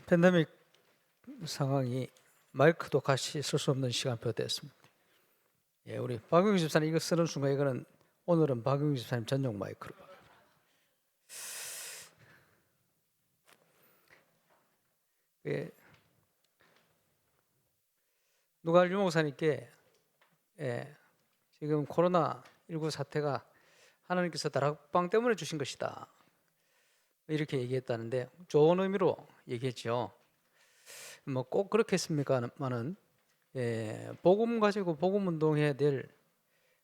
팬데믹 상황이 마이크도 같이 쓸 수 없는 시간표가 됐습니다. 우리 박용희 집사님 이거 쓰는 순간 이거는 오늘은 박용희 집사님 전용 마이크로. 누가 유 목사님께 지금 코로나19 사태가 하나님께서 다락방 때문에 주신 것이다 이렇게 얘기했다는데 좋은 의미로 얘기했죠. 뭐 꼭 그렇겠습니까만은 복음 가지고 복음 운동해야 될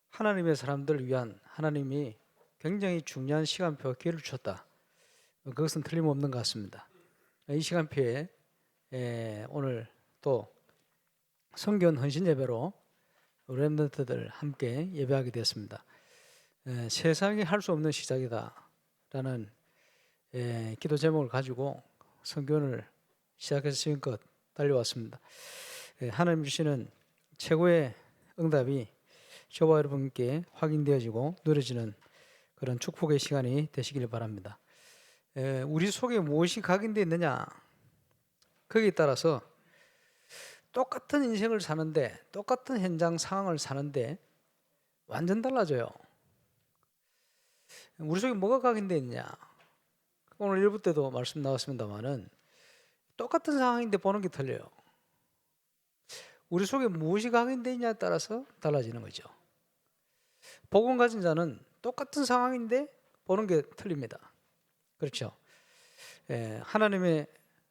하나님의 사람들을 위한 하나님이 굉장히 중요한 시간표 기회를 주셨다. 그것은 틀림없는 것 같습니다. 이 시간표에 오늘 또 성견 헌신 예배로 렘넌트들 함께 예배하게 되었습니다. 세상이 할 수 없는 시작이다라는 기도 제목을 가지고 성견을 시작해서 지금껏 달려왔습니다. 하나님 주시는 최고의 응답이 저와 여러분께 확인되어지고 누려지는 그런 축복의 시간이 되시길 바랍니다. 우리 속에 무엇이 각인되어 있느냐, 거기에 따라서 똑같은 인생을 사는데, 똑같은 현장 상황을 사는데 완전 달라져요. 우리 속에 뭐가 각인되어 있느냐, 오늘 1부 때도 말씀 나왔습니다만은 똑같은 상황인데 보는 게 틀려요. 우리 속에 무엇이 각인되어 있냐에 따라서 달라지는 거죠. 복음 가진 자는 똑같은 상황인데 보는 게 틀립니다. 그렇죠. 하나님의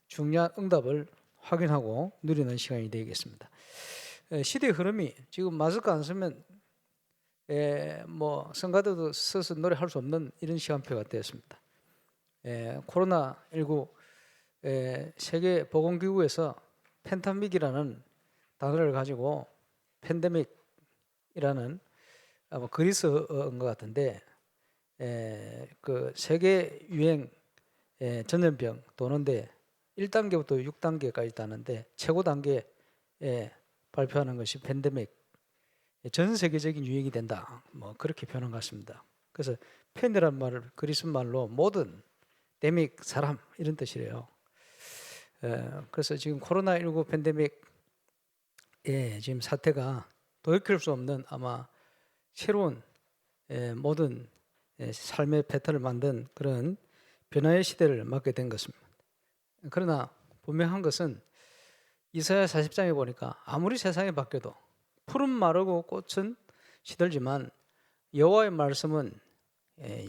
중요한 응답을 확인하고 누리는 시간이 되겠습니다. 시대의 흐름이 지금 마스크 안 쓰면 뭐 성가대도 써서 노래할 수 없는 이런 시간표가 되었습니다. 코로나19 세계 보건기구에서 팬데믹이라는 단어를 가지고 팬데믹이라는 그리스어인 것 같은데 그 세계 유행 전염병 도는데 1단계부터 6단계까지 있다는데 최고 단계에 발표하는 것이 팬데믹, 전 세계적인 유행이 된다. 뭐 그렇게 표현한 것 같습니다. 그래서 팬이라는 말을 그리스 말로 모든 데믹 사람 이런 뜻이래요. 그래서 지금 코로나19 팬데믹 지금 사태가 돌이킬 수 없는 아마 새로운 모든 삶의 패턴을 만든 그런 변화의 시대를 맞게 된 것입니다. 그러나 분명한 것은 이사야 40장에 보니까 아무리 세상이 바뀌어도 푸른 마르고 꽃은 시들지만 여호와의 말씀은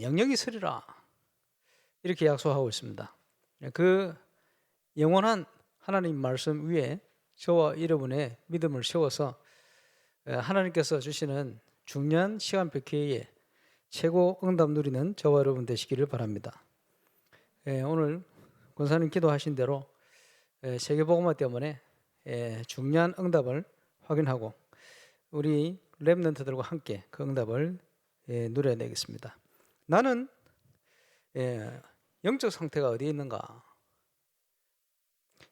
영영이 서리라 이렇게 약속하고 있습니다. 그 영원한 하나님 말씀 위에 저와 여러분의 믿음을 세워서 하나님께서 주시는 중요한 시간표 기회에 최고 응답 누리는 저와 여러분 되시기를 바랍니다. 오늘 권사님 기도하신 대로 세계복음화 때문에 중요한 응답을 확인하고 우리 렘넌트들과 함께 그 응답을 누려내겠습니다. 나는 영적 상태가 어디에 있는가?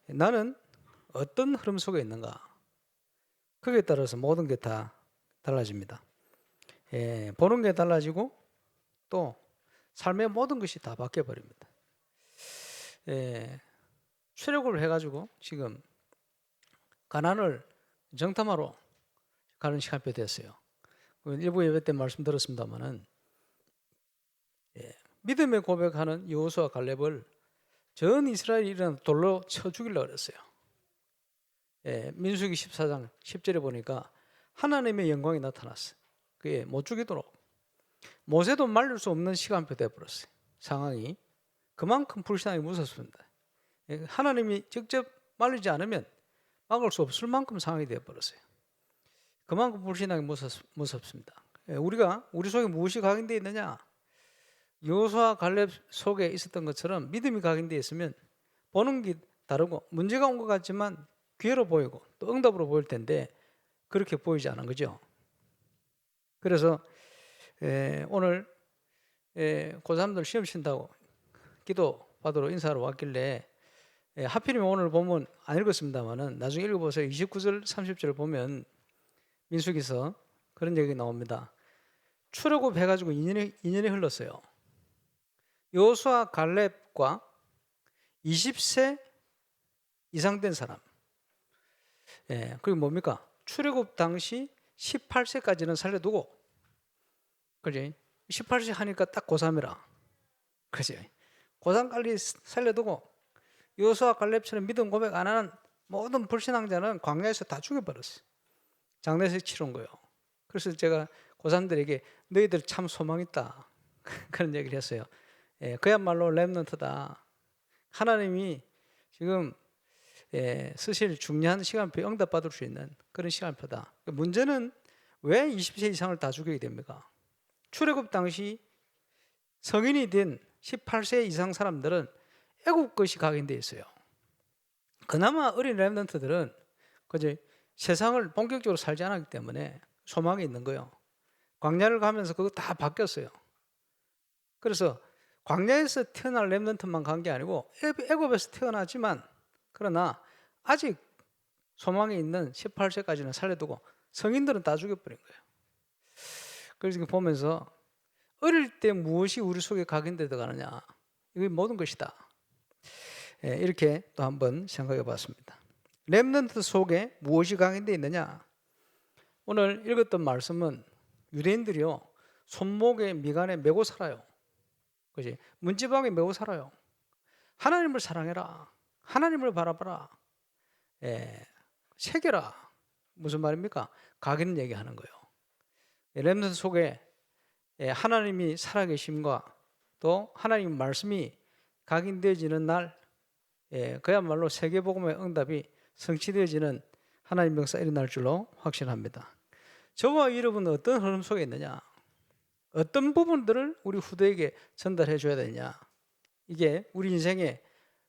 나는 어떤 흐름 속에 있는가? 거기에 따라서 모든 게 다 달라집니다. 보는 게 달라지고 또 삶의 모든 것이 다 바뀌어버립니다. 출애굽을 해가지고 지금 가나안을 정탐하러 가는 시간표 됐어요. 일부 예배 때 말씀드렸습니다만은 믿음의 고백하는 여호수아 갈렙을 전 이스라엘이 일어나 돌로 쳐 죽이려고 그랬어요. 민수기 14장 10절에 보니까 하나님의 영광이 나타났어요. 그게 못 죽이도록. 모세도 말릴 수 없는 시간표 되어버렸어요. 상황이 그만큼 불신앙이 무섭습니다. 하나님이 직접 말리지 않으면 막을 수 없을 만큼 상황이 되어버렸어요. 그만큼 불신앙이 무섭습니다. 우리 속에 무엇이 각인되어 있느냐? 여호수아 갈렙 속에 있었던 것처럼 믿음이 각인되어 있으면 보는 게 다르고 문제가 온 것 같지만 기회로 보이고 또 응답으로 보일 텐데 그렇게 보이지 않은 거죠. 그래서 오늘 고3들 시험 친다고 기도 받으러 인사하러 왔길래 하필이면 오늘 보면 안 읽었습니다만은 나중에 읽어보세요. 29절 30절 보면 민수기서 그런 얘기 나옵니다. 출애굽 해가지고 2년이 흘렀어요. 여호수아 갈렙과 20세 이상 된 사람. 그리고 뭡니까? 출애굽 당시 18세까지는 살려두고, 그지? 18세 하니까 딱 고3이라. 그지? 고3까지 살려두고, 여호수아 갈렙처럼 믿음 고백 안 하는 모든 불신앙자는 광야에서 다 죽여버렸어요. 장례식 치른 거예요. 그래서 제가 고3들에게 너희들 참 소망 있다. 그런 얘기를 했어요. 그야말로 렘넌트다. 하나님이 지금 쓰실 중요한 시간표에 응답받을 수 있는 그런 시간표다. 문제는 왜 20세 이상을 다 죽이게 됩니까? 출애굽 당시 성인이 된 18세 이상 사람들은 애국 것이 각인되어 있어요. 그나마 어린 렘넌트들은 그지 세상을 본격적으로 살지 않았기 때문에 소망이 있는 거예요. 광야를 가면서 그거 다 바뀌었어요. 그래서 광야에서 태어날 렘넌트만 간 게 아니고 애굽에서 태어나지만 그러나 아직 소망이 있는 18세까지는 살려두고 성인들은 다 죽여버린 거예요. 그래서 보면서 어릴 때 무엇이 우리 속에 각인되어 가느냐, 이게 모든 것이다. 이렇게 또 한번 생각해 봤습니다. 렘넌트 속에 무엇이 각인되어 있느냐? 오늘 읽었던 말씀은 유대인들이요, 손목에 미간에 메고 살아요. 그지? 문지방에 메고 살아요. 하나님을 사랑해라. 하나님을 바라봐라. 새겨라. 무슨 말입니까? 각인 얘기하는 거예요. 렘넌트 속에 하나님이 살아계심과 또 하나님 말씀이 각인되어지는 날, 그야말로 세계복음의 응답이 성취되어지는 하나님 역사 일어날 줄로 확신합니다. 저와 여러분은 어떤 흐름 속에 있느냐? 어떤 부분들을 우리 후대에게 전달해 줘야 되냐? 이게 우리 인생의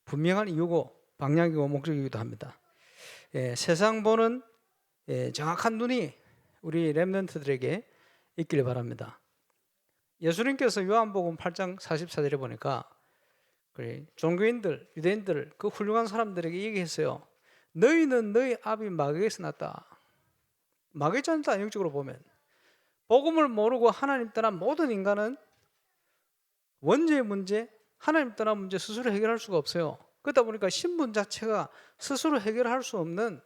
분명한 이유고 방향이고 목적이기도 합니다. 세상 보는 정확한 눈이 우리 렘넌트들에게 있기를 바랍니다. 예수님께서 요한복음 8장 44절에 보니까 종교인들, 유대인들, 그 훌륭한 사람들에게 얘기했어요. 너희는 너희 아비 마귀에서 났다. 마귀잖다. 영적으로 보면 복음을 모르고 하나님 떠난 모든 인간은 원죄의 문제, 하나님 떠난 문제 스스로 해결할 수가 없어요. 그러다 보니까 신분 자체가 스스로 해결할 수 없는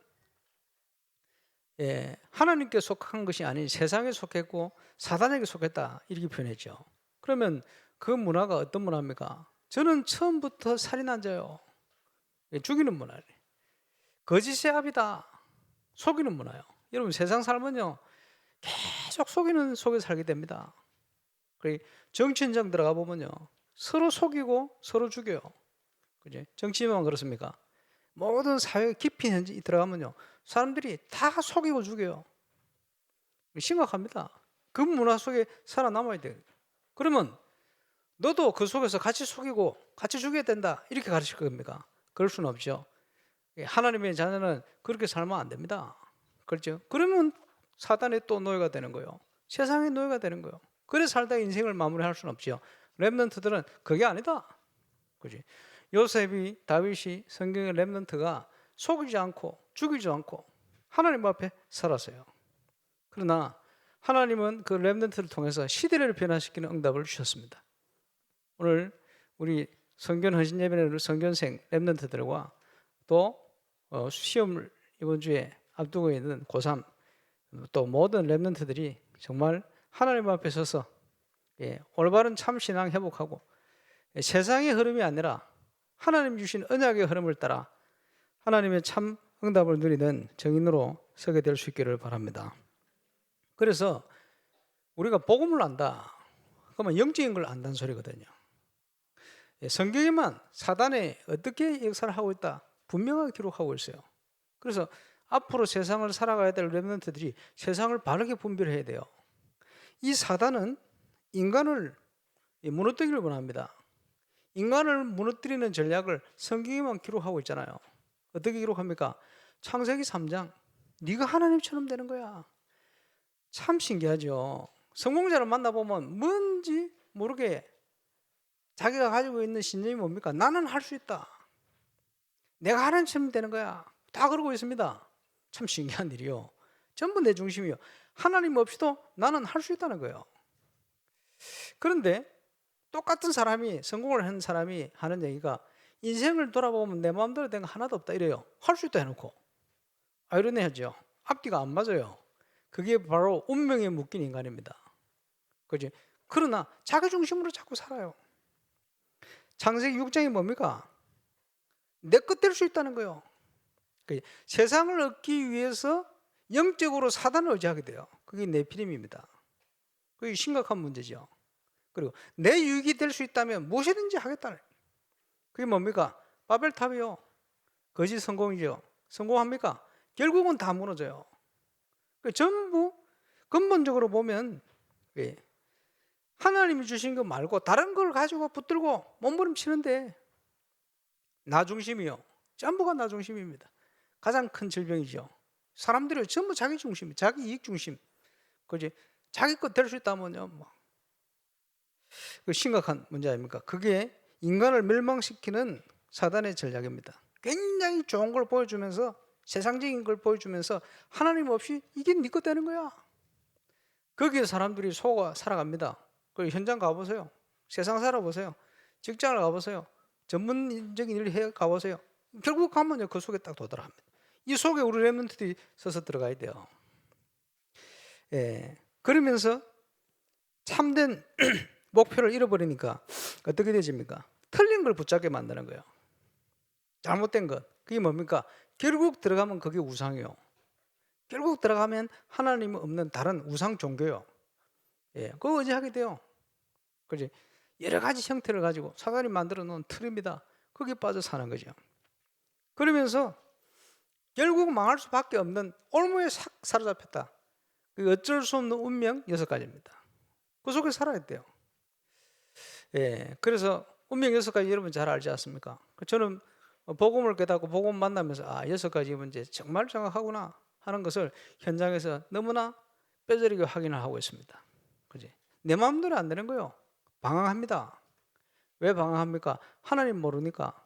하나님께 속한 것이 아닌 세상에 속했고 사단에게 속했다, 이렇게 표현했죠. 그러면 그 문화가 어떤 문화입니까? 저는 처음부터 살인한 자요. 죽이는 문화예요. 거짓의 압이다. 속이는 문화요. 여러분 세상 살면요 계속 속이는 속에 살게 됩니다. 정치 현장 들어가 보면요 서로 속이고 서로 죽여요. 그죠? 정치인만 그렇습니까? 모든 사회 깊이 현장에 들어가면요 사람들이 다 속이고 죽여요. 심각합니다. 그 문화 속에 살아남아야 돼요. 그러면 너도 그 속에서 같이 속이고 같이 죽여야 된다, 이렇게 가르칠 겁니까? 그럴 수는 없죠. 하나님의 자녀는 그렇게 살면 안 됩니다. 그렇죠? 그러면 사단의 또 노예가 되는 거예요. 세상의 노예가 되는 거예요. 그래서 살다 인생을 마무리할 수는 없죠. 렘넌트들은 그게 아니다. 그지? 요셉이, 다윗이, 성경의 렘넌트가 속이지 않고 죽이지 않고 하나님 앞에 살았어요. 그러나 하나님은 그 렘넌트를 통해서 시대를 변화시키는 응답을 주셨습니다. 오늘 우리 성견 헌신 예배는 성견생 렘넌트들과 또 시험을 이번 주에 앞두고 있는 고3 또 모든 렘넌트들이 정말 하나님 앞에 서서 올바른 참 신앙 회복하고 세상의 흐름이 아니라 하나님 주신 언약의 흐름을 따라 하나님의 참 응답을 누리는 정인으로 서게 될 수 있기를 바랍니다. 그래서 우리가 복음을 안다, 그러면 영적인 걸 안다는 소리거든요. 성경에만 사단이 어떻게 역사를 하고 있다 분명하게 기록하고 있어요. 그래서 앞으로 세상을 살아가야 될 렘넌트들이 세상을 바르게 분별해야 돼요. 이 사단은 인간을 무너뜨리기를 원합니다. 인간을 무너뜨리는 전략을 성경에만 기록하고 있잖아요. 어떻게 기록합니까? 창세기 3장 네가 하나님처럼 되는 거야. 참 신기하죠. 성공자를 만나보면 뭔지 모르게 자기가 가지고 있는 신념이 뭡니까? 나는 할 수 있다. 내가 하나님처럼 되는 거야. 다 그러고 있습니다. 참 신기한 일이요. 전부 내 중심이요. 하나님 없이도 나는 할 수 있다는 거예요. 그런데 똑같은 사람이, 성공을 한 사람이 하는 얘기가 인생을 돌아보면 내 마음대로 된 거 하나도 없다 이래요. 할 수 있다 해놓고 아이러니하죠. 앞뒤가 안 맞아요. 그게 바로 운명에 묶인 인간입니다. 그지? 그러나 자기 중심으로 자꾸 살아요. 창세기 6장이 뭡니까? 내 것 될 수 있다는 거예요. 세상을 얻기 위해서 영적으로 사단을 의지하게 돼요. 그게 네피림입니다. 그게 심각한 문제죠. 그리고 내 유익이 될 수 있다면 무엇이든지 하겠다는, 그게 뭡니까? 바벨탑이요. 거짓 성공이죠. 성공합니까? 결국은 다 무너져요. 전부 근본적으로 보면 하나님이 주신 거 말고 다른 걸 가지고 붙들고 몸부림치는데, 나 중심이요. 전부가 나 중심입니다. 가장 큰 질병이죠. 사람들이 전부 자기 중심, 자기 이익 중심. 그지? 자기 것 될 수 있다면요, 그 심각한 문제 아닙니까? 그게 인간을 멸망시키는 사단의 전략입니다. 굉장히 좋은 걸 보여주면서, 세상적인 걸 보여주면서 하나님 없이 이게 네 것 되는 거야. 거기에 사람들이 속아 살아갑니다. 그 현장 가보세요. 세상 살아보세요. 직장을 가보세요. 전문적인 일을 해 가보세요. 결국 가면요, 그 속에 딱 도달합니다. 이 속에 우리 렘넌트들이 서서 들어가야 돼요. 그러면서 참된 목표를 잃어버리니까 어떻게 되집니까? 틀린 걸 붙잡게 만드는 거예요. 잘못된 것. 그게 뭡니까? 결국 들어가면 그게 우상이요. 결국 들어가면 하나님 없는 다른 우상 종교요. 그거 의지하게 돼요. 그지? 여러 가지 형태를 가지고 사단이 만들어 놓은 틀입니다. 거기에 빠져 사는 거죠. 그러면서 결국 망할 수밖에 없는 올무에 싹 사로잡혔다. 어쩔 수 없는 운명 6가지입니다. 그 속에 살아야 돼요. 그래서 운명 6가지 여러분 잘 알지 않습니까? 저는 복음을 깨닫고 복음 만나면서 6가지 문제 정말 정확하구나 하는 것을 현장에서 너무나 뼈저리게 확인을 하고 있습니다. 그지? 내 마음대로 안 되는 거예요. 방황합니다. 왜 방황합니까? 하나님 모르니까.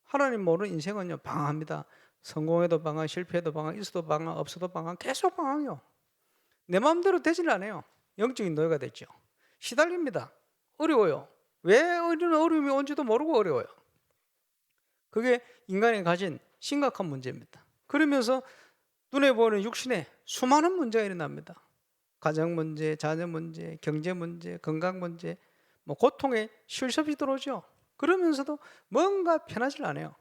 하나님 모르는 인생은요, 방황합니다. 성공해도 방황, 실패해도 방황, 있어도 방황, 없어도 방황, 계속 방황이요. 내 마음대로 되질 않아요. 영적인 노예가 됐죠. 시달립니다. 어려워요. 왜 이런 어려움이 온지도 모르고 어려워요. 그게 인간이 가진 심각한 문제입니다. 그러면서 눈에 보이는 육신에 수많은 문제가 일어납니다. 가정 문제, 자녀 문제, 경제 문제, 건강 문제, 고통에 쉴 새 없이 들어오죠. 그러면서도 뭔가 편하지 않아요.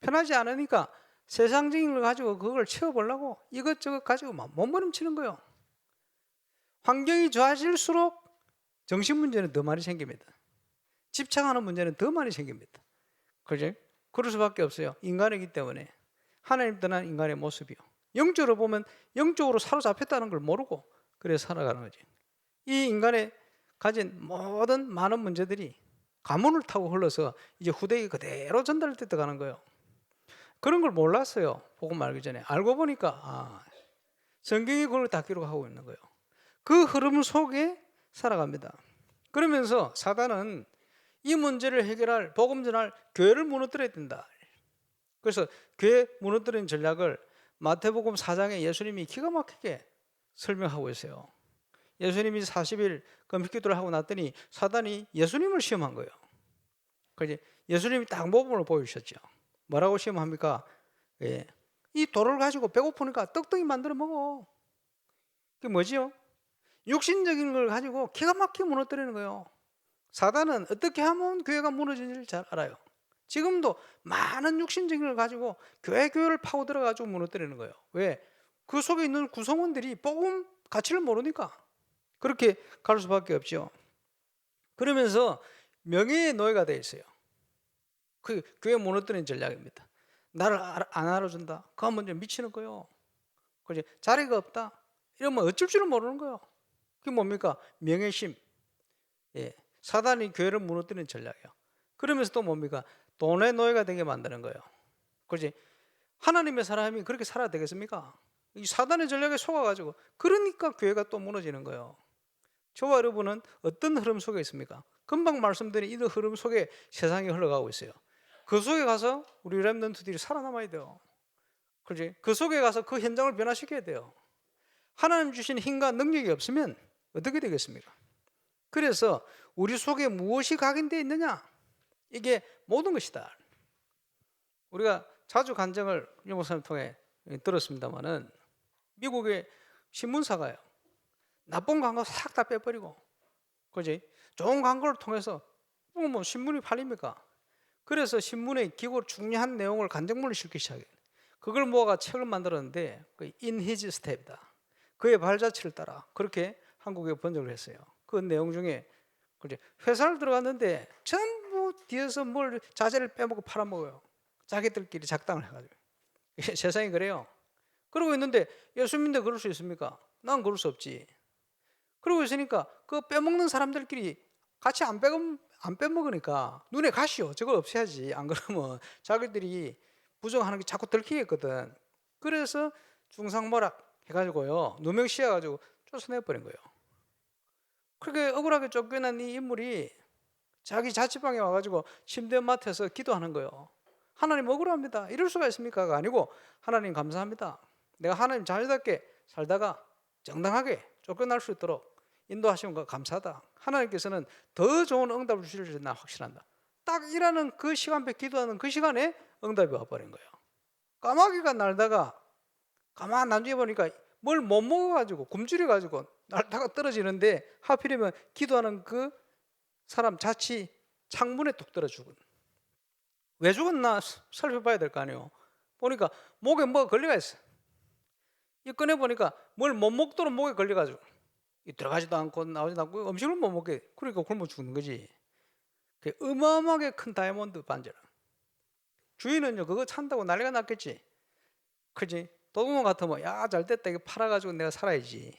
편하지 않으니까 세상적인 걸 가지고 그걸 채워보려고 이것저것 가지고 막 몸부림치는 거예요. 환경이 좋아질수록 정신 문제는 더 많이 생깁니다. 집착하는 문제는 더 많이 생깁니다. 그죠? 그럴 수밖에 없어요. 인간이기 때문에. 하나님 떠난 인간의 모습이요. 영적으로 보면 영적으로 사로잡혔다는 걸 모르고 그래서 살아가는 거지. 이 인간의 가진 모든 많은 문제들이 가문을 타고 흘러서 이제 후대에 그대로 전달돼 가는 거예요. 그런 걸 몰랐어요. 복음 알기 전에. 알고 보니까 성경이 그걸 다 기록하고 있는 거예요. 그 흐름 속에 살아갑니다. 그러면서 사단은 이 문제를 해결할, 복음 전할 교회를 무너뜨려야 된다. 그래서 교회 무너뜨리는 전략을 마태복음 4장에 예수님이 기가 막히게 설명하고 있어요. 예수님이 40일 금식기도를 하고 났더니 사단이 예수님을 시험한 거예요. 그래서 예수님이 딱 모범을 보여주셨죠. 뭐라고 시험합니까? 이 돌을 가지고 배고프니까 떡덩이 만들어 먹어. 그게 뭐지요? 육신적인 걸 가지고 기가 막히게 무너뜨리는 거예요. 사단은 어떻게 하면 교회가 무너지는지를 잘 알아요. 지금도 많은 육신적인 걸 가지고 교회를 파고 들어가지고 무너뜨리는 거예요. 왜? 그 속에 있는 구성원들이 복음 가치를 모르니까 그렇게 갈 수밖에 없죠. 그러면서 명예의 노예가 되어 있어요. 그 교회 무너뜨리는 전략입니다. 나를 안 알아준다. 그거 먼저 미치는 거예요. 그지? 자리가 없다. 이러면 어쩔 줄을 모르는 거예요. 그게 뭡니까? 명예심. 사단이 교회를 무너뜨리는 전략이에요. 그러면서 또 뭡니까? 돈의 노예가 되게 만드는 거예요. 그렇지? 하나님의 사람이 그렇게 살아야 되겠습니까? 이 사단의 전략에 속아가지고 그러니까 교회가 또 무너지는 거예요. 저와 여러분은 어떤 흐름 속에 있습니까? 금방 말씀드린 이 흐름 속에 세상이 흘러가고 있어요. 그 속에 가서 우리 렘넌트들이 살아남아야 돼요. 그렇지? 그 속에 가서 그 현장을 변화시켜야 돼요. 하나님 주신 힘과 능력이 없으면 어떻게 되겠습니까? 그래서 우리 속에 무엇이 각인되어 있느냐? 이게 모든 것이다. 우리가 자주 간증을 유 목사님 통해 들었습니다마는 미국의 신문사가요, 나쁜 광고 싹 다 빼버리고, 그지? 좋은 광고를 통해서 뭐 신문이 팔립니까? 그래서 신문에 기고 중요한 내용을 간증문을 실기 시작해요. 그걸 모아가 책을 만들었는데 그 In His Step이다. 그의 발자취를 따라 그렇게 한국에 번역을 했어요. 그 내용 중에 그지? 회사를 들어갔는데 전부 뒤에서 뭘 자재를 빼먹고 팔아먹어요. 자기들끼리 작당을 해가지고. 세상이 그래요. 그러고 있는데 예수님인데 그럴 수 있습니까? 난 그럴 수 없지. 그러고 있으니까 그 빼먹는 사람들끼리 같이 안 빼먹으니까 눈에 가시오. 저걸 없애야지. 안 그러면 자기들이 부정하는 게 자꾸 들키겠거든. 그래서 중상모락 해가지고요, 누명 씌워가지고 쫓아내버린 거예요. 그렇게 억울하게 쫓겨난 이 인물이 자기 자취방에 와가지고 침대 맡에서 기도하는 거예요. 하나님 억울합니다. 이럴 수가 있습니까가 아니고, 하나님 감사합니다. 내가 하나님 자녀답게 살다가 정당하게 쫓겨날 수 있도록 인도하시는 거 감사하다. 하나님께서는 더 좋은 응답을 주실지 나 확신한다. 딱 일하는 그 시간에, 기도하는 그 시간에 응답이 와버린 거예요. 까마귀가 날다가 가만 나중에 보니까 뭘 못 먹어가지고 굶주려가지고 날다가 떨어지는데, 하필이면 기도하는 그 사람 자취 창문에 뚝 떨어 죽은. 왜 죽었나 살펴봐야 될 거 아니에요. 보니까 목에 뭐가 걸려가 있어. 이 꺼내 보니까 뭘 못 먹도록 목에 걸려가지고 들어가지도 않고 나오지도 않고 음식을 못 먹게, 그러니까 굶어 죽는 거지. 어마어마하게 큰 다이아몬드 반지를. 주인은요 그거 찬다고 난리가 났겠지. 그지? 도둑놈 같으면 야 잘됐다, 이거 팔아가지고 내가 살아야지.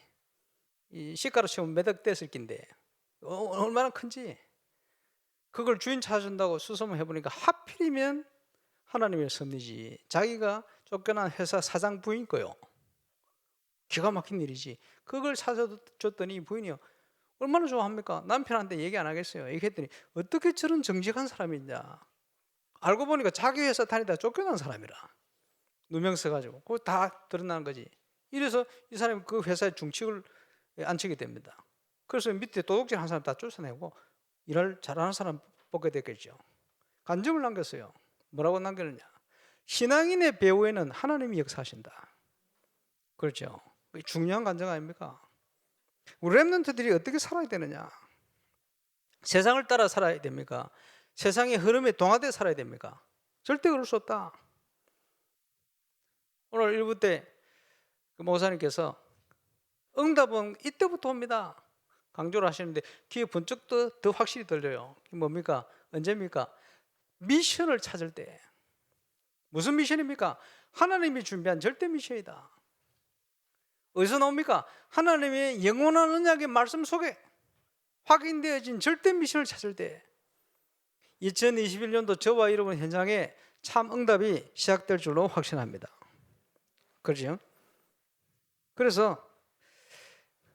이 시가로 치면 몇 억 됐을 낀데 얼마나 큰지. 그걸 주인 찾아준다고 수소문 해보니까 하필이면 하나님의 섭리지. 자기가 쫓겨난 회사 사장 부인 거요. 기가 막힌 일이지. 그걸 찾아줬더니 부인이요, 얼마나 좋아합니까? 남편한테 얘기 안 하겠어요. 얘기했더니 어떻게 저런 정직한 사람이 있냐. 알고 보니까 자기 회사 다니다 쫓겨난 사람이라. 누명 써가지고 그거 다 드러나는 거지. 이래서 이 사람이 그 회사의 중칙을 앉히게 됩니다. 그래서 밑에 도둑질 한 사람 다 쫓아내고 일을 잘하는 사람 뽑게 됐겠죠. 간증을 남겼어요. 뭐라고 남겼느냐? 신앙인의 배후에는 하나님이 역사하신다. 그렇죠. 중요한 간증 아닙니까? 우리 렘넌트들이 어떻게 살아야 되느냐? 세상을 따라 살아야 됩니까? 세상의 흐름에 동화돼 살아야 됩니까? 절대 그럴 수 없다. 오늘 1부 때 그 목사님께서 응답은 이때부터 옵니다 강조를 하시는데 귀에 번쩍 더 확실히 들려요. 뭡니까? 언제입니까? 미션을 찾을 때. 무슨 미션입니까? 하나님이 준비한 절대 미션이다. 어디서 나옵니까? 하나님의 영원한 언약의 말씀 속에 확인되어진 절대 미션을 찾을 때, 2021년도 저와 여러분 현장에 참 응답이 시작될 줄로 확신합니다. 그렇죠? 그래서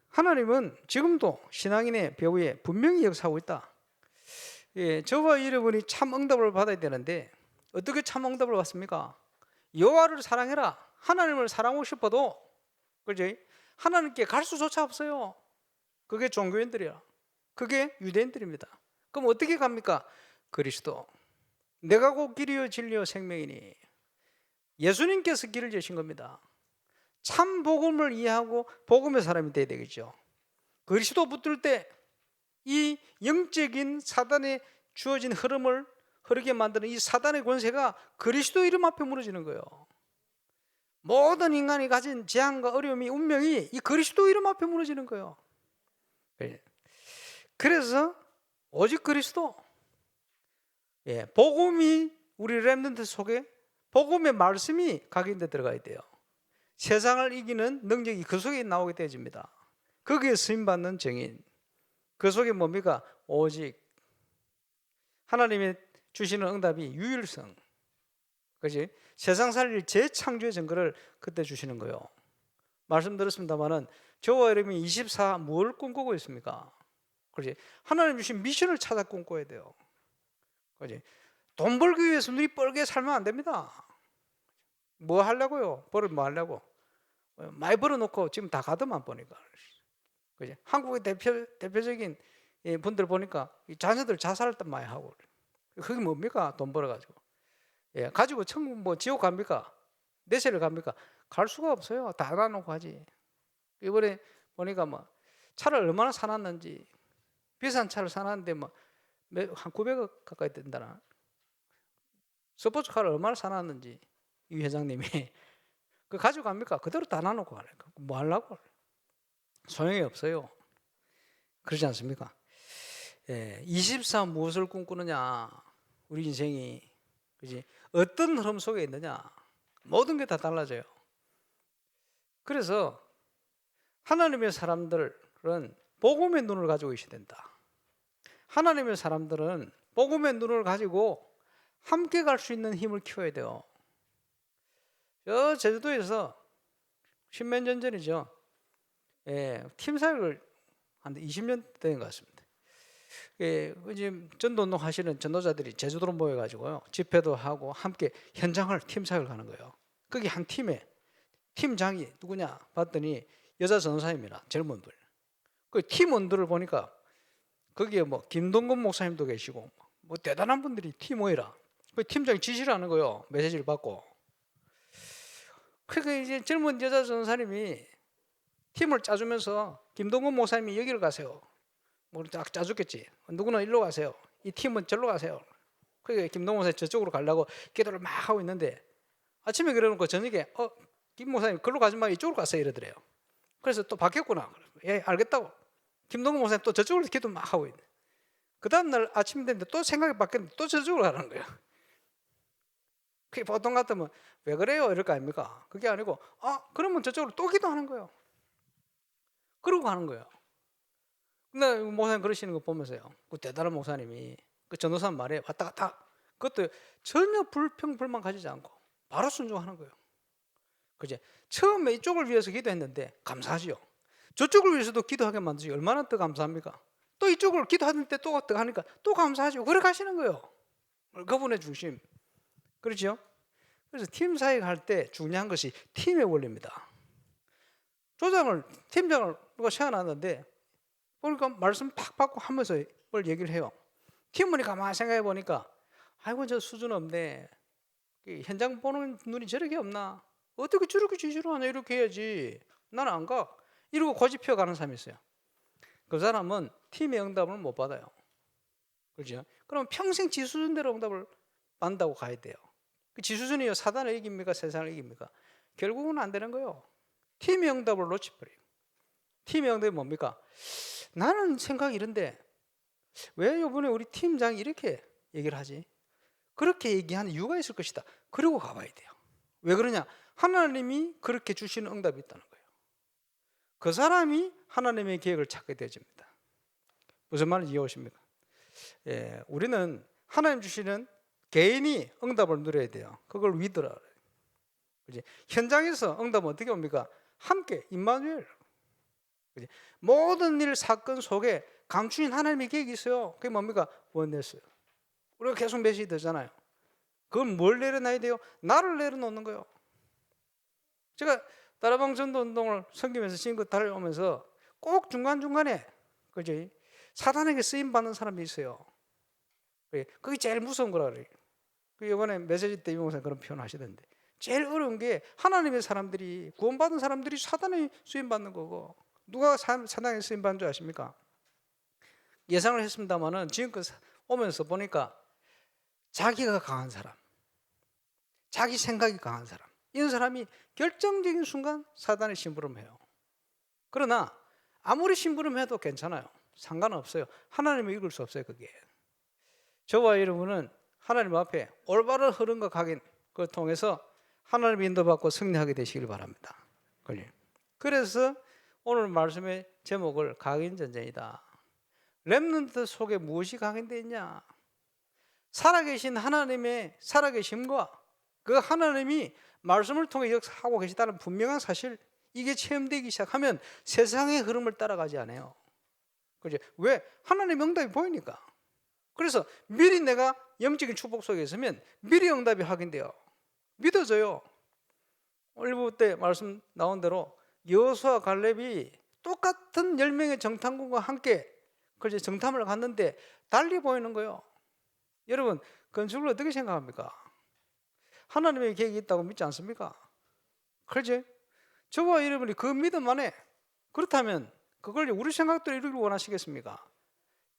하나님은 지금도 신앙인의 배후에 분명히 역사하고 있다. 저와 여러분이 참 응답을 받아야 되는데 어떻게 참 응답을 받습니까? 여호와를 사랑해라. 하나님을 사랑하고 싶어도, 그렇지? 하나님께 갈 수조차 없어요. 그게 종교인들이야. 그게 유대인들입니다. 그럼 어떻게 갑니까? 그리스도. 내가 곧 길이요 진리요 생명이니. 예수님께서 길을 여신 겁니다. 참 복음을 이해하고 복음의 사람이 돼야 되겠죠. 그리스도 붙들 때 이 영적인 사단에 주어진 흐름을 흐르게 만드는 이 사단의 권세가 그리스도 이름 앞에 무너지는 거예요. 모든 인간이 가진 재앙과 어려움이, 운명이 이 그리스도 이름 앞에 무너지는 거예요. 그래서 오직 그리스도, 복음이 우리 렘넌트 속에, 복음의 말씀이 각인돼 들어가야 돼요. 세상을 이기는 능력이 그 속에 나오게 되어집니다. 거기에 쓰임받는 증인, 그 속에 뭡니까? 오직 하나님이 주시는 응답이 유일성, 그렇지? 세상 살릴 재창조의 증거를 그때 주시는 거예요. 말씀드렸습니다마는 저와 여러분이 24 뭘 꿈꾸고 있습니까? 그렇지? 하나님 주신 미션을 찾아 꿈꿔야 돼요. 그렇지? 돈 벌기 위해서 눈이 뻘게 살면 안 됩니다. 뭐 하려고요? 벌을 뭐 하려고? 많이 벌어놓고 지금 다 가더만 보니까. 그죠? 한국의 대표적인 분들 보니까 자녀들 자살을 많이 하고. 그게 뭡니까? 돈 벌어가지고. 예, 가지고 천국 뭐 지옥 갑니까? 내세를 갑니까? 갈 수가 없어요. 다 놔놓고 하지. 이번에 보니까 뭐 차를 얼마나 사놨는지, 비싼 차를 사놨는데 뭐 한 900억 가까이 된다나. 스포츠카를 얼마나 사놨는지 이 회장님이 그 가지고 갑니까? 그대로 다 놔놓고 가니까 뭐 하려고? 소용이 없어요. 그렇지 않습니까? 예, 24 무엇을 꿈꾸느냐? 우리 인생이, 그지? 어떤 흐름 속에 있느냐? 모든 게 다 달라져요. 그래서 하나님의 사람들은 복음의 눈을 가지고 있어야 된다. 하나님의 사람들은 복음의 눈을 가지고 함께 갈 수 있는 힘을 키워야 돼요. 저 제주도에서 10몇 년 전이죠. 예, 팀 사역을 한 20년 된 것 같습니다. 예, 지금 전도운동 하시는 전도자들이 제주도로 모여가지고요, 집회도 하고 함께 현장을 팀 사역을 가는 거예요. 거기 한 팀에 팀장이 누구냐 봤더니 여자 전도사님이나 젊은 분. 그 팀원들을 보니까 거기에 뭐 김동건 목사님도 계시고 뭐 대단한 분들이 팀 모이라. 그 팀장이 지시를 하는 거예요. 메시지를 받고. 그러니까 이제 젊은 여자 전도사님이 팀을 짜주면서 김동건 목사님이 여기를 가세요. 뭐 딱 짜줬겠지. 누구는 일로 가세요. 이 팀은 저로 가세요. 그러니까 김동건 목사님 저쪽으로 가려고 기도를 막 하고 있는데 아침에 그래놓고 저녁에 김 목사님 글로 가지 마 이쪽으로 가세요 이러더래요. 그래서 또 바뀌었구나. 예, 알겠다고. 김동건 목사님 또 저쪽으로 기도 막 하고 있네. 그 다음날 아침 됐는데 또 생각이 바뀌었는데 또 저쪽으로 가는 거예요. 그게 보통 같으면 왜 그래요? 이럴 거 아닙니까? 그게 아니고 그러면 저쪽으로 또 기도하는 거예요. 그러고 가는 거예요. 근데 목사님 그러시는 거 보면서요, 그 대단한 목사님이 그 전도사 말에 왔다 갔다, 그것도 전혀 불평불만 가지지 않고 바로 순종하는 거예요. 그제 처음에 이쪽을 위해서 기도했는데 감사하지요. 저쪽을 위해서도 기도하게 만드시 얼마나 더 감사합니까? 또 이쪽을 기도하는데 또 하니까 또 감사하죠. 그래 가시는 거예요. 그분의 중심. 그렇죠? 그래서 팀 사역 할 때 중요한 것이 팀의 원리입니다. 조장을, 팀장을 누가 세워놨는데 보니까 말씀 팍 받고 하면서 뭘 얘기를 해요. 팀원이 가만히 생각해 보니까 아이고 저 수준 없네. 현장 보는 눈이 저렇게 없나? 어떻게 저렇게 지시를 하냐? 이렇게 해야지. 나는 안 가. 이러고 고집 피워가는 사람이 있어요. 그 사람은 팀의 응답을 못 받아요. 그렇죠? 그럼 평생 지수준대로 응답을 받는다고 가야 돼요. 그 지수준이 사단을 이깁니까? 세상을 이깁니까? 결국은 안 되는 거예요. 팀의 응답을 놓쳐버려요. 팀의 응답이 뭡니까? 나는 생각이 이런데 왜 이번에 우리 팀장이 이렇게 얘기를 하지? 그렇게 얘기하는 이유가 있을 것이다. 그리고 가봐야 돼요. 왜 그러냐? 하나님이 그렇게 주시는 응답이 있다는 거예요. 그 사람이 하나님의 계획을 찾게 되어집니다. 무슨 말인지 이해오십니까? 예, 우리는 하나님 주시는 개인이 응답을 누려야 돼요. 그걸 믿으라. 그치? 현장에서 응답은 어떻게 옵니까? 함께 임마누엘. 그치? 모든 일 사건 속에 감추인 하나님의 계획이 있어요. 그게 뭡니까? 원내스요. 우리가 계속 메시지 되잖아요. 그건 뭘 내려놔야 돼요? 나를 내려놓는 거예요. 제가 따라방 전도 운동을 섬기면서 지금껏 달려오면서 꼭 중간중간에 그지? 사단에게 쓰임 받는 사람이 있어요. 그게 제일 무서운 거라 그래요. 이번에 메시지 때 이봉사 그런 표현 하시던데, 제일 어려운 게 하나님의 사람들이, 구원받은 사람들이 사단에 쓰임 받는 거고, 누가 사단에 쓰임 받는 줄 아십니까? 예상을 했습니다만은 지금껏 오면서 보니까 자기가 강한 사람, 자기 생각이 강한 사람, 이런 사람이 결정적인 순간 사단에 심부름해요. 그러나 아무리 심부름해도 괜찮아요. 상관없어요. 하나님을 이길 수 없어요. 그게. 저와 여러분은 하나님 앞에 올바른 흐름과 각인, 그걸 통해서 하나님 인도받고 승리하게 되시길 바랍니다. 그래서 오늘 말씀의 제목을 각인전쟁이다. 렘넌트 속에 무엇이 각인되어 있냐? 살아계신 하나님의 살아계심과 그 하나님이 말씀을 통해 역사하고 계시다는 분명한 사실, 이게 체험되기 시작하면 세상의 흐름을 따라가지 않아요. 그죠? 왜? 하나님의 응답이 보이니까. 그래서 미리 내가 영적인 축복 속에 있으면 미리 응답이 확인돼요. 믿어져요. 일부 때 말씀 나온 대로 여호수아 갈렙이 똑같은 10명의 정탐꾼과 함께 그래서 정탐을 갔는데 달리 보이는 거예요. 여러분, 건축을 어떻게 생각합니까? 하나님의 계획이 있다고 믿지 않습니까? 그렇지? 저와 여러분이 그 믿음 안에 그렇다면 그걸 우리 생각대로 이루길 원하시겠습니까?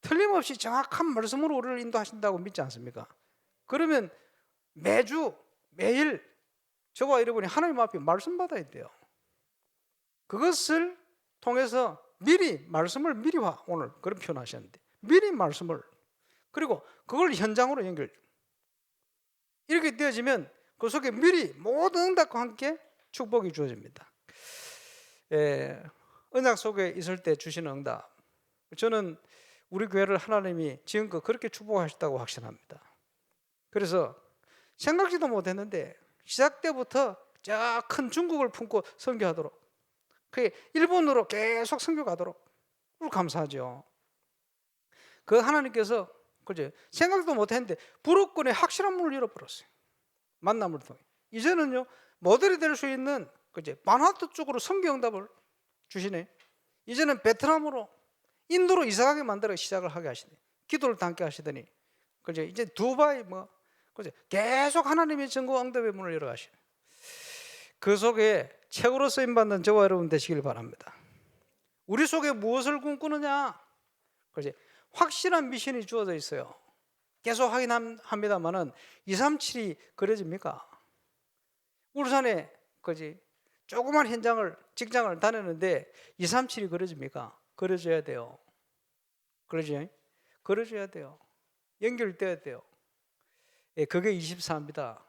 틀림없이 정확한 말씀으로 우리를 인도하신다고 믿지 않습니까? 그러면 매주 매일 저와 여러분이 하나님 앞에 말씀 받아야 돼요. 그것을 통해서 미리 말씀을 미리 와, 오늘 그런 표현하셨는데 미리 말씀을, 그리고 그걸 현장으로 연결, 이렇게 되어지면 그 속에 미리 모든 응답과 함께 축복이 주어집니다. 언약 속에 있을 때 주시는 응답, 저는 우리 교회를 하나님이 지금껏 그렇게 축복하셨다고 확신합니다. 그래서 생각지도 못했는데 시작 때부터 저 큰 중국을 품고 선교하도록, 그게 일본으로 계속 선교 가도록 감사하죠. 그 하나님께서 그죠? 생각도 못했는데 불옥권에 확실한 문을 열어버렸어요. 만남을 통해. 이제는요 모델이 될 수 있는 그죠? 바누아투 쪽으로 선교 응답을 주시네. 이제는 베트남으로, 인도로 이사가게 만들어 시작을 하게 하시네. 기도를 담게 하시더니 그죠? 이제 두바이 뭐 그죠? 계속 하나님의 전고 응답의 문을 열어 가시네. 그 속에 책으로 쓰임 받는 저와 여러분 되시길 바랍니다. 우리 속에 무엇을 꿈꾸느냐? 그렇지? 확실한 미션이 주어져 있어요. 계속 확인합니다만은 237이 그려집니까? 울산에 그지 조그만 직장을 다녔는데 237이 그려집니까? 그려져야 돼요. 그러지? 그려져야 돼요. 연결돼야 돼요. 예, 그게 24입니다.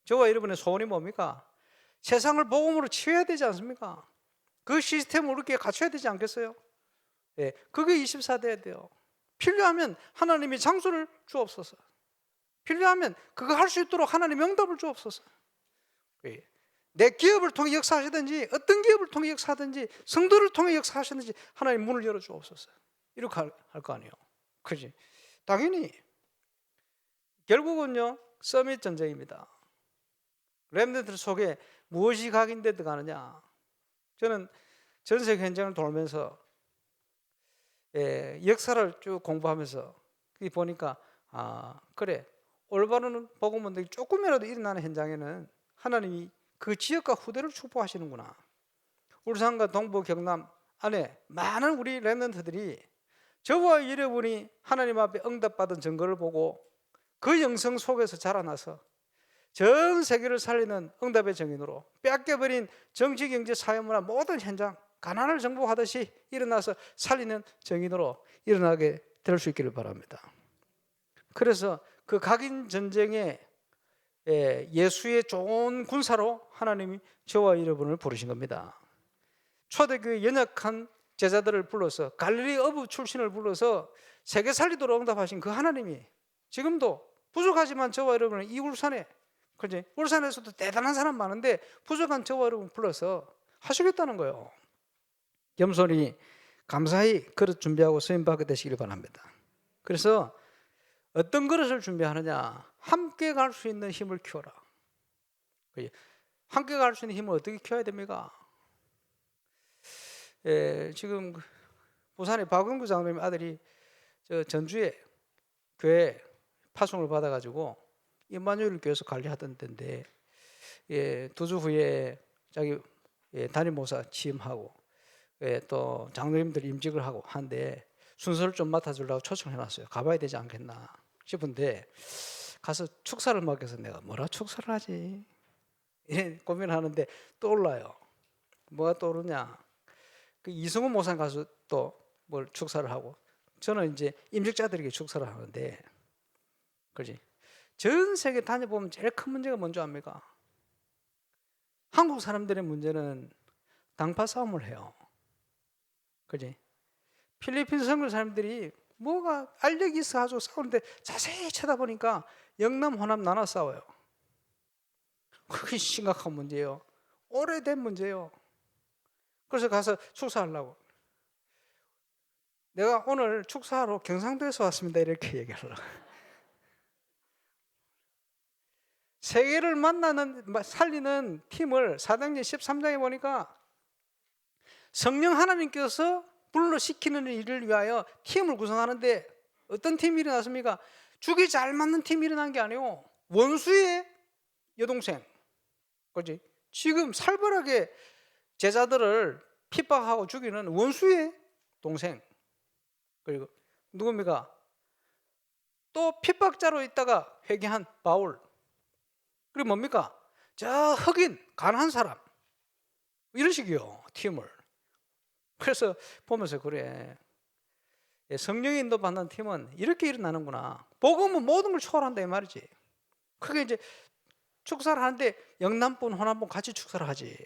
저와 여러분의 소원이 뭡니까? 세상을 복음으로 치유해야 되지 않습니까? 그 시스템을 우리께 갖춰야 되지 않겠어요? 예, 그게 24 돼야 돼요. 필요하면 하나님이 장소를 주옵소서. 필요하면 그거 할 수 있도록 하나님 응답을 주옵소서. 예, 내 기업을 통해 역사하시든지 어떤 기업을 통해 역사하든지 성도를 통해 역사하시든지 하나님 문을 열어 주옵소서. 이렇게 할 거 아니에요. 그지? 당연히 결국은요 서밋 전쟁입니다. 렘넌트 속에 무엇이 각인되어 가느냐? 저는 전 세계 현장을 돌면서 역사를 쭉 공부하면서 보니까 그래, 올바른 복음은 조금이라도 일어나는 현장에는 하나님이 그 지역과 후대를 축복하시는구나. 울산과 동부 경남 안에 많은 우리 렘넌트들이 저와 여러분이 하나님 앞에 응답받은 증거를 보고 그 영성 속에서 자라나서 전 세계를 살리는 응답의 증인으로 뺏겨버린 정치, 경제, 사회문화 모든 현장, 가난을 정복하듯이 일어나서 살리는 증인으로 일어나게 될 수 있기를 바랍니다. 그래서 그 각인 전쟁에 예수의 좋은 군사로 하나님이 저와 여러분을 부르신 겁니다. 초대교회 연약한 제자들을 불러서 갈릴리 어부 출신을 불러서 세계 살리도록 응답하신 그 하나님이 지금도 부족하지만 저와 여러분은 이 울산에, 그렇지? 울산에서도 대단한 사람 많은데 부족한 저와 여러분 불러서 하시겠다는 거예요. 겸손히 감사히 그릇 준비하고 수임받게 되시길 바랍니다. 그래서 어떤 그릇을 준비하느냐? 함께 갈 수 있는 힘을 키워라. 함께 갈 수 있는 힘을 어떻게 키워야 됩니까? 지금 부산의 박은구 장로님 아들이 전주에 교회 파송을 받아가지고 임마누엘 교회에서 관리하던 데인데 2주 후에 자기 담임 목사 취임하고 또 장로님들 임직을 하고 한데 순서를 좀 맡아주려고 초청해놨어요. 가봐야 되지 않겠나 싶은데 가서 축사를 맡겨서 내가 뭐라 축사를 하지? 이런 고민하는데 떠올라요. 뭐가 떠오르냐? 그 이승훈 목사님 가서 또 뭘 축사를 하고 저는 이제 임직자들에게 축사를 하는데, 그렇지? 전 세계 다녀보면 제일 큰 문제가 뭔지 압니까? 한국 사람들의 문제는 당파 싸움을 해요. 그렇지? 필리핀 선교 사람들이 뭐가 알력이 있어가지고 싸우는데 자세히 쳐다보니까 영남, 호남 나눠 싸워요. 그게 심각한 문제예요. 오래된 문제예요. 그래서 가서 축사하려고. 내가 오늘 축사하러 경상도에서 왔습니다. 이렇게 얘기하려고. 세계를 살리는 팀을 사도행전 13장에 보니까 성령 하나님께서 불러시키는 일을 위하여 팀을 구성하는데 어떤 팀이 일어났습니까? 죽이 잘 맞는 팀이 일어난 게 아니고 원수의 여동생, 그렇지? 지금 살벌하게 제자들을 핍박하고 죽이는 원수의 동생, 그리고 누굽니까? 또 핍박자로 있다가 회개한 바울, 그리고 뭡니까? 저 흑인 가난한 사람, 이런 식이요, 팀을. 그래서 보면서 그래, 성령의 인도 받는 팀은 이렇게 일어나는구나. 복음은 모든 걸 초월한다 이 말이지. 그게 이제 축사를 하는데 영남분, 호남분 같이 축사를 하지.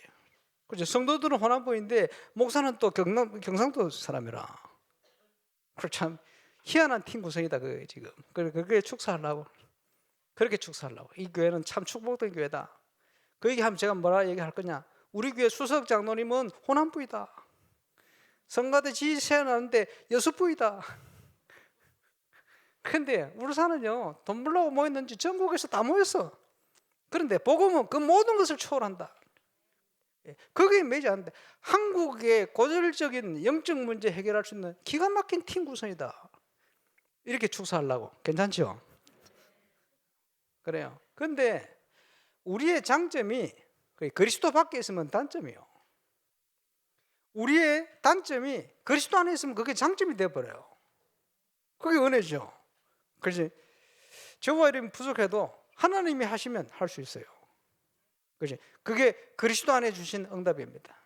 그죠? 성도들은 호남분인데 목사는 또 경상도 사람이라. 그 참 희한한 팀 구성이다 그 지금. 그게 축사하려고, 그렇게 축사하려고. 이 교회는 참 축복된 교회다. 그 얘기하면 제가 뭐라 얘기할 거냐? 우리 교회 수석 장로님은 호남부이다. 성가대 지휘 세워놨는데 여수부이다. 근데 울산은요, 돈 벌려고 모였는지 전국에서 다 모였어. 그런데 복음은 그 모든 것을 초월한다. 거기에 매지 않는데 한국의 고질적인 영적 문제 해결할 수 있는 기가 막힌 팀 구성이다. 이렇게 축사하려고. 괜찮죠? 그래요. 근데 우리의 장점이 그리스도 밖에 있으면 단점이요. 우리의 단점이 그리스도 안에 있으면 그게 장점이 되어버려요. 그게 은혜죠. 그렇지? 저와 이름이 부족해도 하나님이 하시면 할 수 있어요. 그렇지? 그게 그리스도 안에 주신 응답입니다.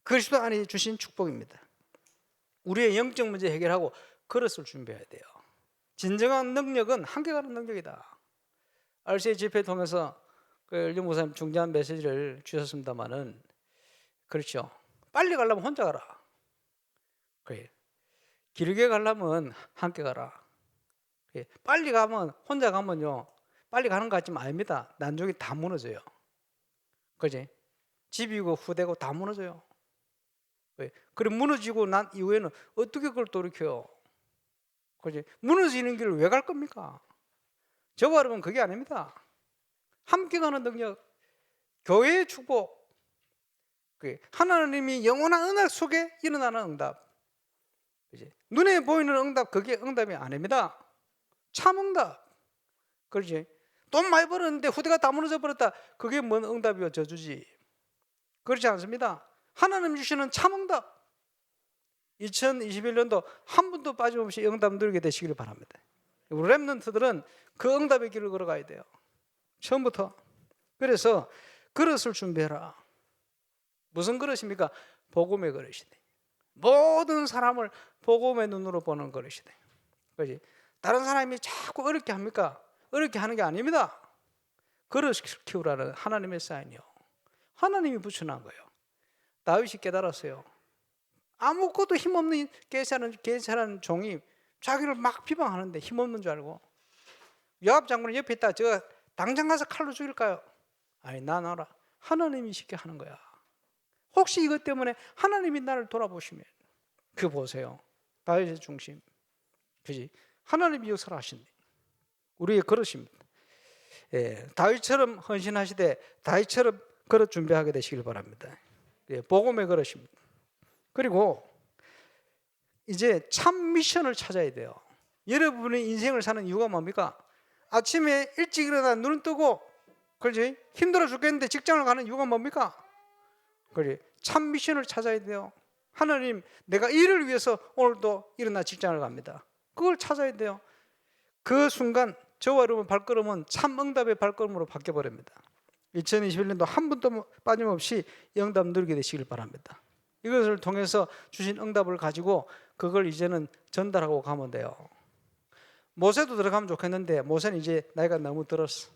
그리스도 안에 주신 축복입니다. 우리의 영적 문제 해결하고 그릇을 준비해야 돼요. 진정한 능력은 한계가는 능력이다. RCA 집회 통해서 그 윤목사님 중요한 메시지를 주셨습니다만은, 그렇죠. 빨리 가려면 혼자 가라. 그래. 길게 가려면 함께 가라. 그래. 빨리 가면 혼자 가면요, 빨리 가는 것 같지만 아닙니다. 나중에 다 무너져요. 그지? 집이고 후대고 다 무너져요. 그래. 그래 무너지고 난 이후에는 어떻게 그걸 돌이켜요? 그지? 무너지는 길을 왜 갈 겁니까? 저와 여러분 그게 아닙니다. 함께 가는 능력, 교회의 축복, 하나님이 영원한 은혜 속에 일어나는 응답. 눈에 보이는 응답, 그게 응답이 아닙니다. 참 응답. 그렇지? 돈 많이 벌었는데 후대가 다 무너져 버렸다. 그게 뭔 응답이요? 저주지. 그렇지 않습니다. 하나님 주시는 참 응답. 2021년도 한 분도 빠짐없이 응답 누리게 되시기를 바랍니다. 우리 렘넌트들은 그 응답의 길을 걸어가야 돼요. 처음부터. 그래서 그릇을 준비해라. 무슨 그릇입니까? 복음의 그릇이네. 모든 사람을 복음의 눈으로 보는 그릇이네. 그렇지? 다른 사람이 자꾸 어렵게 합니까? 어렵게 하는 게 아닙니다. 그릇 키우라는 하나님의 사인이요. 하나님이 붙여놓은 거예요. 다윗이 깨달았어요. 아무것도 힘없는 괜찮은 종이 자기를 막 비방하는데 힘없는 줄 알고, 요압 장군은 옆에 있다. 저 당장 가서 칼로 죽일까요? 아니, 나 나라. 하나님이 쉽게 하는 거야. 혹시 이것 때문에 하나님이 나를 돌아보시면, 그 보세요. 다윗의 중심. 그지? 하나님이 역사를 하신대. 우리의 그릇입니다. 예, 다윗처럼 헌신하시되 다윗처럼 그릇 준비하게 되시길 바랍니다. 예, 복음의 그릇입니다. 그리고 이제 참 미션을 찾아야 돼요. 여러분의 인생을 사는 이유가 뭡니까? 아침에 일찍 일어나 눈을 뜨고, 그렇지? 힘들어 죽겠는데 직장을 가는 이유가 뭡니까? 그래, 참 미션을 찾아야 돼요. 하나님, 내가 이를 위해서 오늘도 일어나 직장을 갑니다. 그걸 찾아야 돼요. 그 순간 저와 여러분 발걸음은 참 응답의 발걸음으로 바뀌어버립니다. 2021년도 한 분도 빠짐없이 응답 누리게 되시길 바랍니다. 이것을 통해서 주신 응답을 가지고 그걸 이제는 전달하고 가면 돼요. 모세도 들어가면 좋겠는데 모세는 이제 나이가 너무 들었어.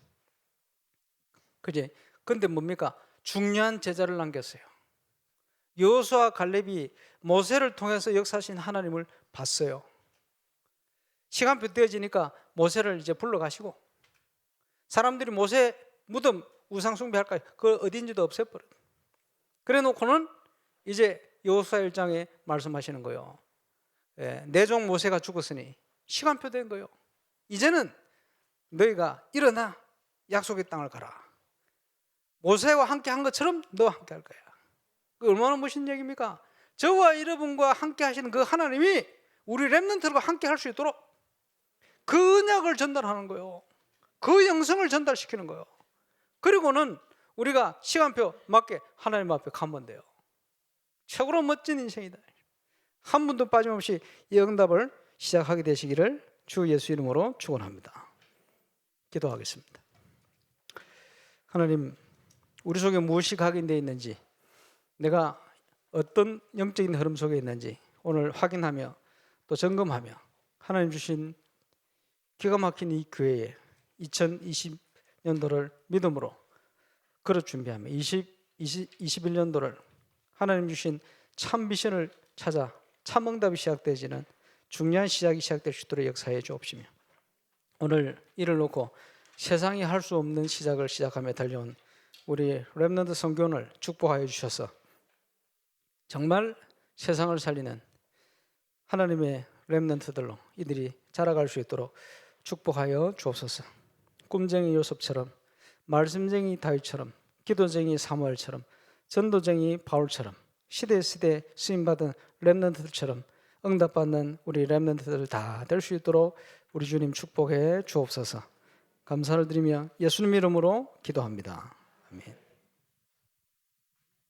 그지? 근데 뭡니까? 중요한 제자를 남겼어요. 여호수아 갈렙이 모세를 통해서 역사하신 하나님을 봤어요. 시간표 되어지니까 모세를 이제 불러가시고, 사람들이 모세 무덤 우상 숭배할까? 그 어딘지도 없애버려. 그래 놓고는 이제 여호수아 1장에 말씀하시는 거예요. 내 종 모세가 죽었으니 시간표 된 거예요. 이제는 너희가 일어나 약속의 땅을 가라. 모세와 함께 한 것처럼 너와 함께 할 거야. 그 얼마나 멋있는 얘기입니까? 저와 여러분과 함께 하시는 그 하나님이 우리 렘넌트들과 함께 할 수 있도록 그 언약을 전달하는 거예요. 그 영성을 전달시키는 거예요. 그리고는 우리가 시간표 맞게 하나님 앞에 가면 돼요. 최고로 멋진 인생이다. 한 분도 빠짐없이 이 응답을 시작하게 되시기를 주 예수 이름으로 축원합니다. 기도하겠습니다. 하나님, 우리 속에 무엇이 각인되어 있는지, 내가 어떤 영적인 흐름 속에 있는지 오늘 확인하며 또 점검하며 하나님 주신 기가 막힌 이 교회에 2020년도를 믿음으로 그릇 준비하며 21년도를 하나님 주신 참 비전을 찾아 참 응답이 시작되지는 중요한 시작이 시작될 수 있도록 역사해 주옵시며, 오늘 이를 놓고 세상이 할 수 없는 시작을 시작하며 달려온 우리 렘넌트 성교원을 축복하여 주셔서 정말 세상을 살리는 하나님의 렘넌트들로 이들이 자라갈 수 있도록 축복하여 주옵소서. 꿈쟁이 요셉처럼, 말씀쟁이 다윗처럼, 기도쟁이 사무엘처럼, 전도쟁이 바울처럼 시대 쓰임받은 렘넌트들처럼 응답받는 우리 렘넌트들 다 될 수 있도록 우리 주님 축복해 주옵소서. 감사를 드리며 예수님 이름으로 기도합니다. 아멘.